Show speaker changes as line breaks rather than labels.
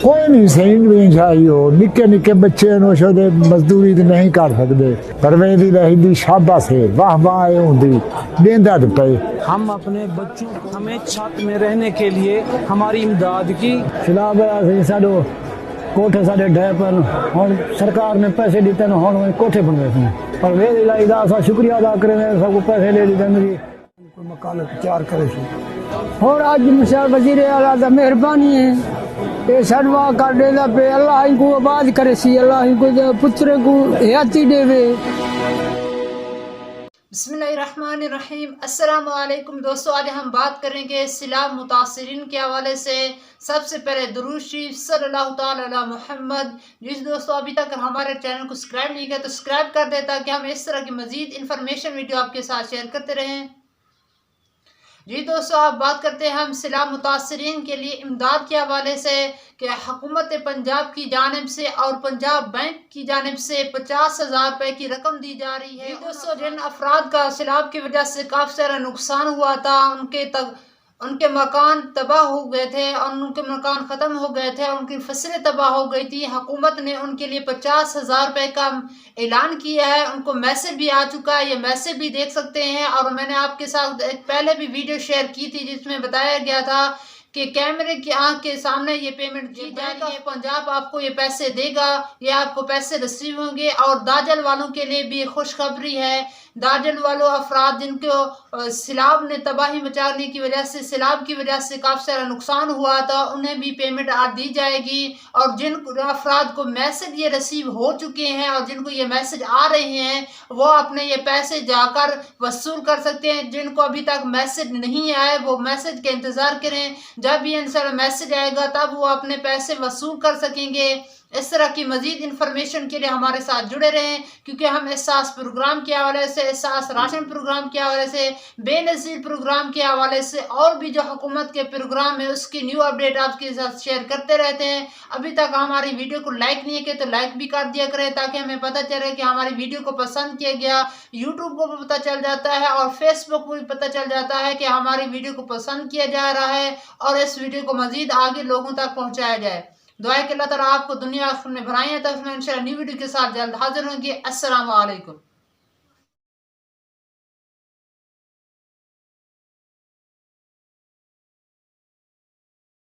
کوئی نہیں صحیح چاہیے ہو نکے نکے بچے نوشو دے مزدوری تے نہیں کر سکتے پرویزی رہی شاباش ہے واہ واہ ہوندی دیندا تے پے
ہم اپنے بچوں کو ہمیں چھت میں رہنے کے لیے ہماری امداد کی
جناب ساڈو کوٹھے ساڈے ڈھے پر ہن سرکار نے پیسے دیتے ہیں ہن کوٹھے بن گئے ہیں پر ویل الہی دا اسا شکریہ ادا کرے سب کو پیسے لے دیتے ہیں کوئی مکان تیار کرے سی
اور اج مشال وزیر اعلی دا مہربانی ہے یہ سڑوا کر دے دا پہ اللہ ان کو آباد کرے سی اللہ ان کو پتر کو حیاتی دے وے.
بسم اللہ الرحمن الرحیم. السلام علیکم دوستو. آج ہم بات کریں گے سیلاب متاثرین کے حوالے سے. سب سے پہلے درود شریف صلی اللہ تعالی علی محمد. جس دوستو ابھی تک ہمارے چینل کو سبسکرائب نہیں کیا تو سبسکرائب کر دے تاکہ ہم اس طرح کی مزید انفارمیشن ویڈیو آپ کے ساتھ شیئر کرتے رہیں. جی دوستو آپ بات کرتے ہیں ہم سیلاب متاثرین کے لیے امداد کے حوالے سے کہ حکومت پنجاب کی جانب سے اور پنجاب بینک کی جانب سے 50,000 روپے کی رقم دی جا رہی ہے. دوستو جن افراد کا سیلاب کی وجہ سے کافی سارا نقصان ہوا تھا ان کے مکان تباہ ہو گئے تھے اور ان کے مکان ختم ہو گئے تھے ان کی فصلیں تباہ ہو گئی تھی. حکومت نے ان کے لیے 50,000 روپے کا اعلان کیا ہے. ان کو میسج بھی آ چکا ہے, یہ میسج بھی دیکھ سکتے ہیں. اور میں نے آپ کے ساتھ ایک پہلے بھی ویڈیو شیئر کی تھی جس میں بتایا گیا تھا کہ کیمرے کی آنکھ کے سامنے یہ پیمنٹ کی جائے گی. پنجاب آپ کو یہ پیسے دے گا, یہ آپ کو پیسے ریسیو ہوں گے. اور داجل والوں کے لیے بھی خوشخبری ہے. داجل والوں افراد جن کو سیلاب نے تباہی مچانے کی وجہ سے سیلاب کی وجہ سے کافی سارا نقصان ہوا تھا انہیں بھی پیمنٹ آج دی جائے گی. اور جن افراد کو میسج یہ ریسیو ہو چکے ہیں اور جن کو یہ میسج آ رہے ہیں وہ اپنے یہ پیسے جا کر وصول کر سکتے ہیں. جن کو ابھی تک میسج نہیں آئے وہ میسج کا انتظار کریں. جب بھی ان سے میسج آئے گا تب وہ اپنے پیسے وصول کر سکیں گے. اس طرح کی مزید انفارمیشن کے لیے ہمارے ساتھ جڑے رہیں کیونکہ ہم احساس پروگرام کے حوالے سے, احساس راشن پروگرام کے حوالے سے, بے نظیر پروگرام کے حوالے سے اور بھی جو حکومت کے پروگرام ہے اس کی نیو اپڈیٹ آپ کے ساتھ شیئر کرتے رہتے ہیں. ابھی تک ہماری ویڈیو کو لائک نہیں کیا تو لائک بھی کر دیا کریں تاکہ ہمیں پتہ چلے کہ ہماری ویڈیو کو پسند کیا گیا. یوٹیوب کو بھی پتہ چل جاتا ہے اور فیس بک کو بھی پتہ چل جاتا ہے کہ ہماری ویڈیو کو پسند کیا جا رہا ہے اور اس ویڈیو کو مزید آگے لوگوں تک پہنچایا جائے. دعا ہے کہ اللہ تعالیٰ آپ کو دنیا آخرت میں بھلائیں عطا فرمائے. انشاءاللہ نیو ویڈیو کے ساتھ جلد حاضر ہوں گے. السلام علیکم.